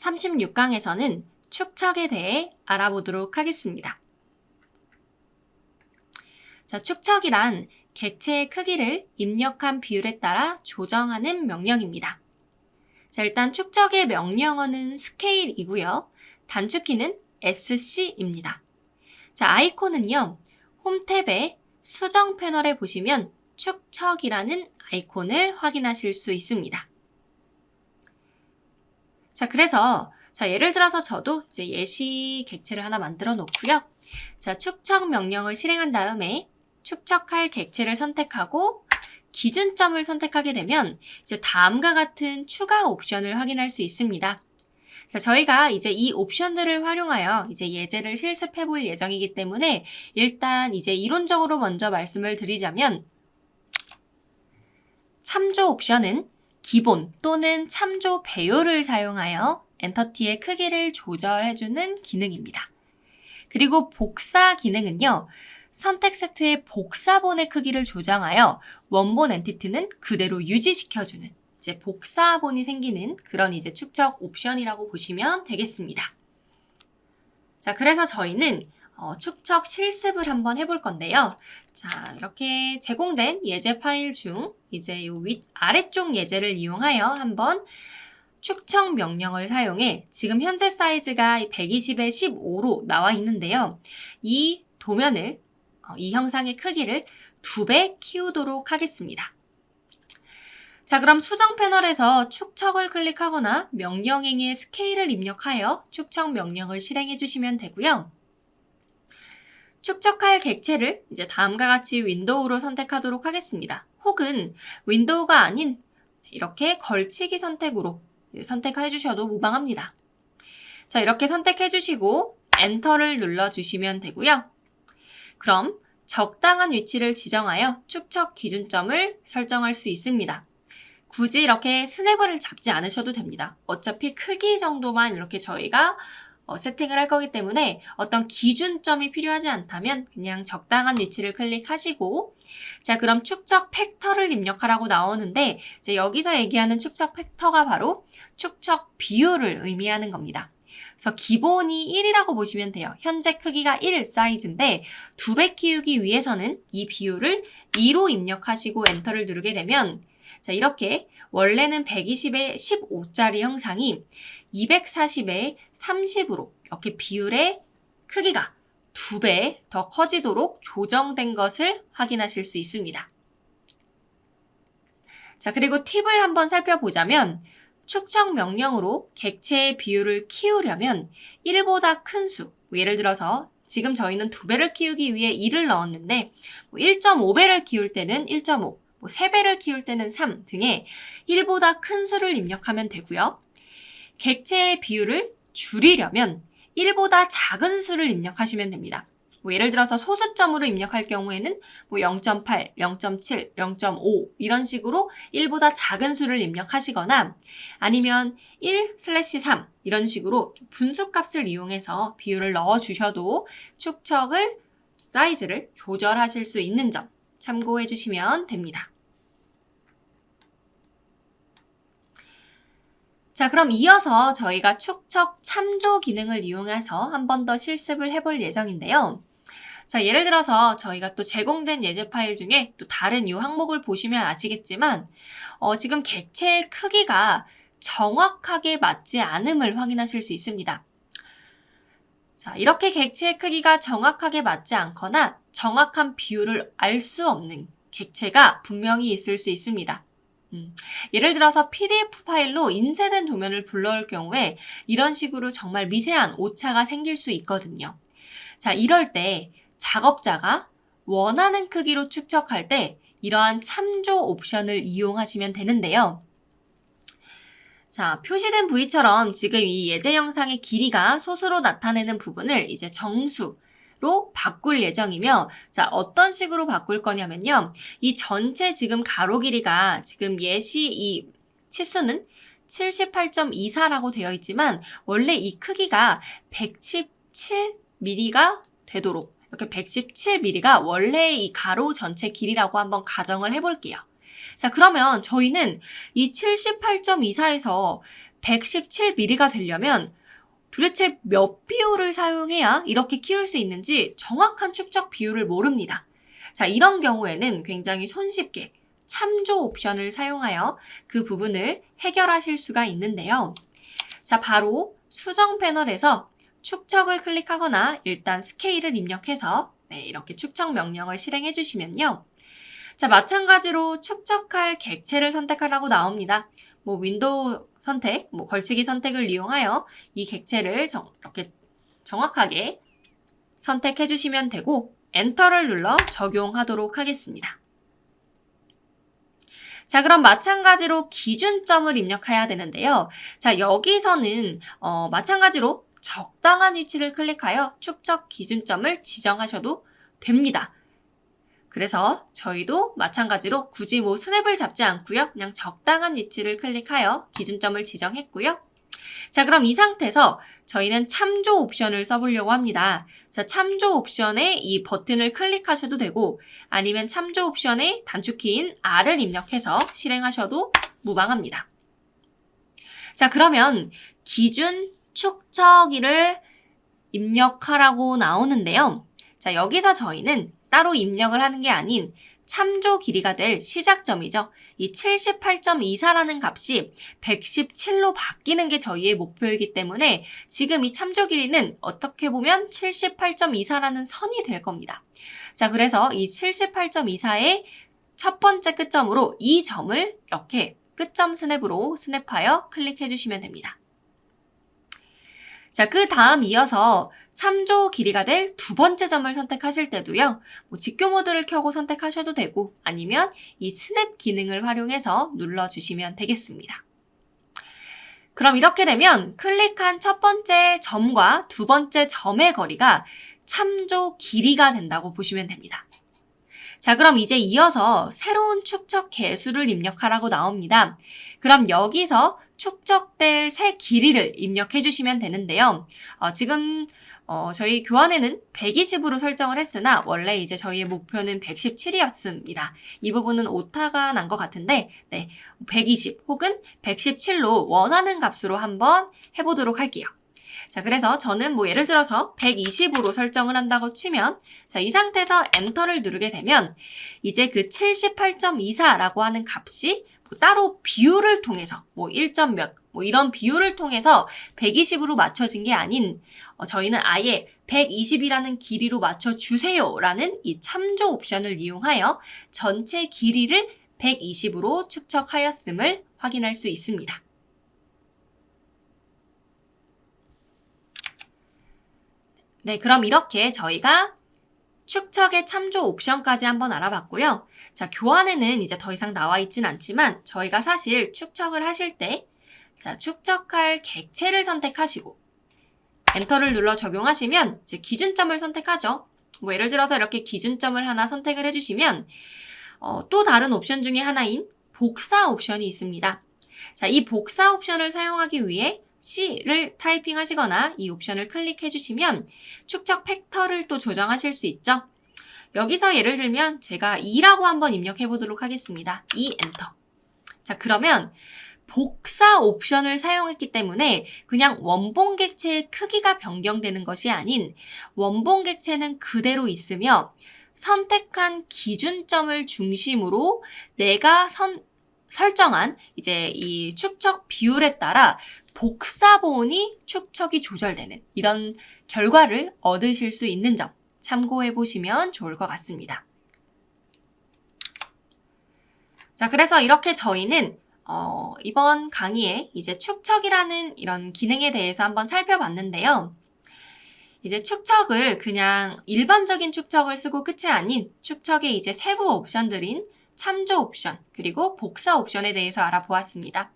36강에서는 축척에 대해 알아보도록 하겠습니다. 자, 축척이란 객체의 크기를 입력한 비율에 따라 조정하는 명령입니다. 자, 일단 축척의 명령어는 스케일이고요. 단축키는 SC입니다. 자, 아이콘은요. 홈탭의 수정 패널에 보시면 축척이라는 아이콘을 확인하실 수 있습니다. 자, 그래서 예를 들어서 저도 이제 예시 객체를 하나 만들어 놓고요. 자, 축척 명령을 실행한 다음에 축척할 객체를 선택하고 기준점을 선택하게 되면 이제 다음과 같은 추가 옵션을 확인할 수 있습니다. 자, 저희가 이제 이 옵션들을 활용하여 이제 예제를 실습해 볼 예정이기 때문에 일단 이제 이론적으로 먼저 말씀을 드리자면 참조 옵션은 기본 또는 참조 배열을 사용하여 엔터티의 크기를 조절해주는 기능입니다. 그리고 복사 기능은요. 선택 세트의 복사본의 크기를 조정하여 원본 엔티티는 그대로 유지시켜주는 이제 복사본이 생기는 그런 이제 축척 옵션이라고 보시면 되겠습니다. 자, 그래서 저희는 축척 실습을 한번 해볼 건데요. 자, 이렇게 제공된 예제 파일 중 이제 요 아래쪽 예제를 이용하여 한번 축척 명령을 사용해 지금 현재 사이즈가 120에 15로 나와 있는데요. 이 도면을 이 형상의 크기를 2배 키우도록 하겠습니다. 자, 그럼 수정 패널에서 축척을 클릭하거나 명령행의 스케일을 입력하여 축척 명령을 실행해 주시면 되고요. 축척할 객체를 이제 다음과 같이 윈도우로 선택하도록 하겠습니다. 혹은 윈도우가 아닌 이렇게 걸치기 선택으로 선택해 주셔도 무방합니다. 자, 이렇게 선택해 주시고 엔터를 눌러 주시면 되고요. 그럼 적당한 위치를 지정하여 축척 기준점을 설정할 수 있습니다. 굳이 이렇게 스냅을 잡지 않으셔도 됩니다. 어차피 크기 정도만 이렇게 저희가 세팅을 할 거기 때문에 어떤 기준점이 필요하지 않다면 그냥 적당한 위치를 클릭하시고 자, 그럼 축척 팩터를 입력하라고 나오는데 이제 여기서 얘기하는 축척 팩터가 바로 축척 비율을 의미하는 겁니다. 그래서 기본이 1이라고 보시면 돼요. 현재 크기가 1 사이즈인데 2배 키우기 위해서는 이 비율을 2로 입력하시고 엔터를 누르게 되면 자, 이렇게 원래는 120에 15짜리 형상이 240에 30으로 이렇게 비율의 크기가 2배 더 커지도록 조정된 것을 확인하실 수 있습니다. 자, 그리고 팁을 한번 살펴보자면 축척 명령으로 객체의 비율을 키우려면 1보다 큰 수, 예를 들어서 지금 저희는 2배를 키우기 위해 2를 넣었는데 1.5배를 키울 때는 1.5, 3배를 키울 때는 3 등의 1보다 큰 수를 입력하면 되고요. 객체의 비율을 줄이려면 1보다 작은 수를 입력하시면 됩니다. 예를 들어서 소수점으로 입력할 경우에는 0.8, 0.7, 0.5 이런 식으로 1보다 작은 수를 입력하시거나 아니면 1/3 이런 식으로 분수값을 이용해서 비율을 넣어주셔도 축척을 사이즈를 조절하실 수 있는 점 참고해 주시면 됩니다. 자, 그럼 이어서 저희가 축척 참조 기능을 이용해서 한 번 더 실습을 해볼 예정인데요. 자, 예를 들어서 저희가 또 제공된 예제 파일 중에 또 다른 이 항목을 보시면 아시겠지만 지금 객체의 크기가 정확하게 맞지 않음을 확인하실 수 있습니다. 자, 이렇게 객체의 크기가 정확하게 맞지 않거나 정확한 비율을 알 수 없는 객체가 분명히 있을 수 있습니다. 예를 들어서 PDF 파일로 인쇄된 도면을 불러올 경우에 이런 식으로 정말 미세한 오차가 생길 수 있거든요. 자, 이럴 때 작업자가 원하는 크기로 축척할 때 이러한 참조 옵션을 이용하시면 되는데요. 자, 표시된 부위처럼 지금 이 예제 영상의 길이가 소수로 나타내는 부분을 이제 정수로 바꿀 예정이며, 자, 어떤 식으로 바꿀 거냐면요. 이 전체 지금 가로 길이가 지금 예시 이 치수는 78.24라고 되어 있지만 원래 이 크기가 117mm가 되도록 이렇게 117mm가 원래 이 가로 전체 길이라고 한번 가정을 해볼게요. 자, 그러면 저희는 이 78.24에서 117mm가 되려면 도대체 몇 비율을 사용해야 이렇게 키울 수 있는지 정확한 축적 비율을 모릅니다. 자, 이런 경우에는 굉장히 손쉽게 참조 옵션을 사용하여 그 부분을 해결하실 수가 있는데요. 자, 바로 수정 패널에서 축척을 클릭하거나 일단 스케일을 입력해서 이렇게 축척 명령을 실행해 주시면요. 자, 마찬가지로 축척할 객체를 선택하라고 나옵니다. 윈도우 선택, 걸치기 선택을 이용하여 이 객체를 이렇게 정확하게 선택해 주시면 되고 엔터를 눌러 적용하도록 하겠습니다. 자, 그럼 마찬가지로 기준점을 입력해야 되는데요. 자, 여기서는 마찬가지로 적당한 위치를 클릭하여 축척 기준점을 지정하셔도 됩니다. 그래서 저희도 마찬가지로 굳이 스냅을 잡지 않고요. 그냥 적당한 위치를 클릭하여 기준점을 지정했고요. 자, 그럼 이 상태에서 저희는 참조 옵션을 써보려고 합니다. 자, 참조 옵션에 이 버튼을 클릭하셔도 되고 아니면 참조 옵션에 단축키인 R을 입력해서 실행하셔도 무방합니다. 자, 그러면 기준 축척일을 입력하라고 나오는데요. 자, 여기서 저희는 따로 입력을 하는 게 아닌 참조 길이가 될 시작점이죠. 이 78.24라는 값이 117로 바뀌는 게 저희의 목표이기 때문에 지금 이 참조 길이는 어떻게 보면 78.24라는 선이 될 겁니다. 자, 그래서 이 78.24의 첫 번째 끝점으로 이 점을 이렇게 끝점 스냅으로 스냅하여 클릭해 주시면 됩니다. 자, 그 다음 이어서 참조 길이가 될 두 번째 점을 선택하실 때도요. 직교 모드를 켜고 선택하셔도 되고 아니면 이 스냅 기능을 활용해서 눌러주시면 되겠습니다. 그럼 이렇게 되면 클릭한 첫 번째 점과 두 번째 점의 거리가 참조 길이가 된다고 보시면 됩니다. 자, 그럼 이제 이어서 새로운 축척 개수를 입력하라고 나옵니다. 그럼 여기서 축적될 새 길이를 입력해 주시면 되는데요. 지금 저희 교환에는 120으로 설정을 했으나 원래 이제 저희의 목표는 117이었습니다. 이 부분은 오타가 난 것 같은데 120 혹은 117로 원하는 값으로 한번 해보도록 할게요. 자, 그래서 저는 예를 들어서 120으로 설정을 한다고 치면 자, 이 상태에서 엔터를 누르게 되면 이제 그 78.24라고 하는 값이 따로 비율을 통해서 1점 몇 이런 비율을 통해서 120으로 맞춰진 게 아닌 저희는 아예 120이라는 길이로 맞춰주세요 라는 이 참조 옵션을 이용하여 전체 길이를 120으로 축척하였음을 확인할 수 있습니다. 네, 그럼 이렇게 저희가 축척의 참조 옵션까지 한번 알아봤고요. 자, 교환에는 이제 더 이상 나와 있진 않지만 저희가 사실 축척을 하실 때 자, 축척할 객체를 선택하시고 엔터를 눌러 적용하시면 이제 기준점을 선택하죠. 예를 들어서 이렇게 기준점을 하나 선택을 해주시면 또 다른 옵션 중에 하나인 복사 옵션이 있습니다. 자, 이 복사 옵션을 사용하기 위해 C를 타이핑하시거나 이 옵션을 클릭해 주시면 축척 팩터를 또 조정하실 수 있죠. 여기서 예를 들면 제가 2라고 한번 입력해 보도록 하겠습니다. 2 엔터. 자, 그러면 복사 옵션을 사용했기 때문에 그냥 원본 객체의 크기가 변경되는 것이 아닌 원본 객체는 그대로 있으며 선택한 기준점을 중심으로 내가 설정한 이제 이 축척 비율에 따라 복사본이 축척이 조절되는 이런 결과를 얻으실 수 있는 점 참고해 보시면 좋을 것 같습니다. 자, 그래서 이렇게 저희는 이번 강의에 이제 축척이라는 이런 기능에 대해서 한번 살펴봤는데요. 이제 축척을 그냥 일반적인 축척을 쓰고 끝이 아닌 축척의 이제 세부 옵션들인 참조 옵션 그리고 복사 옵션에 대해서 알아보았습니다.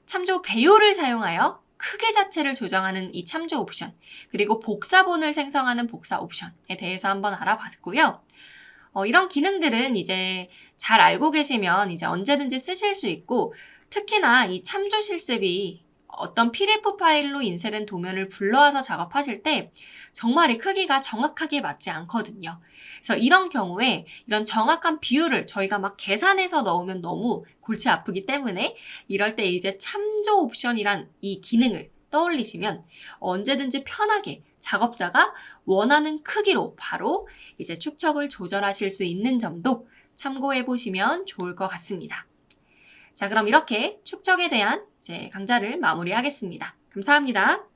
참조 배율을 사용하여 크기 자체를 조정하는 이 참조 옵션 그리고 복사본을 생성하는 복사 옵션에 대해서 한번 알아봤고요. 이런 기능들은 이제 잘 알고 계시면 이제 언제든지 쓰실 수 있고 특히나 이 참조 실습이 어떤 PDF 파일로 인쇄된 도면을 불러와서 작업하실 때 정말 이 크기가 정확하게 맞지 않거든요. 그래서 이런 경우에 이런 정확한 비율을 저희가 막 계산해서 넣으면 너무 골치 아프기 때문에 이럴 때 이제 참조 옵션이란 이 기능을 떠올리시면 언제든지 편하게 작업자가 원하는 크기로 바로 이제 축척을 조절하실 수 있는 점도 참고해 보시면 좋을 것 같습니다. 자, 그럼 이렇게 축척에 대한 이제 강좌를 마무리하겠습니다. 감사합니다.